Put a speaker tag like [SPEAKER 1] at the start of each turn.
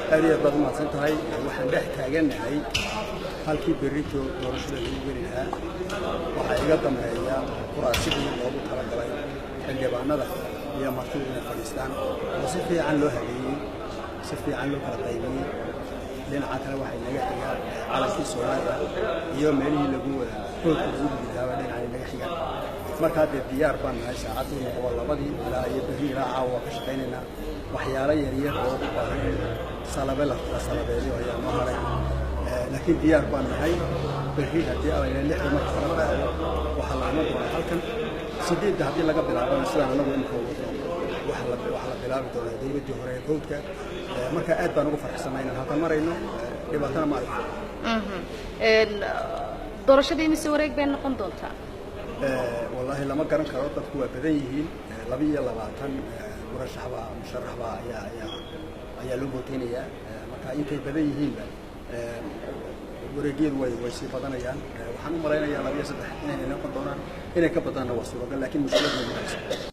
[SPEAKER 1] هذه بعض ما سنتهاي وحن بحكي جنهاي halkii berrito doorashada lagu geli lahaa waxa iga dambeeya kuraasidii loogu talagalay xildhibaanada iyo martida inay fadhiistaan oo si fiican loo habeeyey si fiican loo kala qaybiyey dhinaca kale waxay naga xigaan calankii Soomaaliya iyo meelihii lagu wada hoolka lagu gudbiyay dhinaca naga xigaan marka dee diyaar baan nahay saacadii oo labadii ilaa iyo berri ilaa caawa ka shaqaynayna waxyaalo yaryar oo u baahan salabeeyo ayaa noo haray لكن ديار بان هاي بريد هدي أو يعني اللي حنا كنا وحلا نقول هالكن سديد هدي لقى بلعبة مثلا أنا وين كود وحلا بلعبة دولة دي بالجوهرية كود ك مركا أد بنوقف فرح سماينا هذا مرة إنه يبقى أنا ما أعرف.
[SPEAKER 2] دورشة دي مسوريك بين نقندونتها.
[SPEAKER 1] والله لما قرن كرات تقوى بديهين لبيه لبعتن مرشح بقى مشرح بقى يا لوبوتينية مركا يمكن بديهين ورجيل ويسي بدنيان وحنو مرينا يا لبيه صدق إننا نقدرنا إنك بدنا وصلوا لكن مشكلة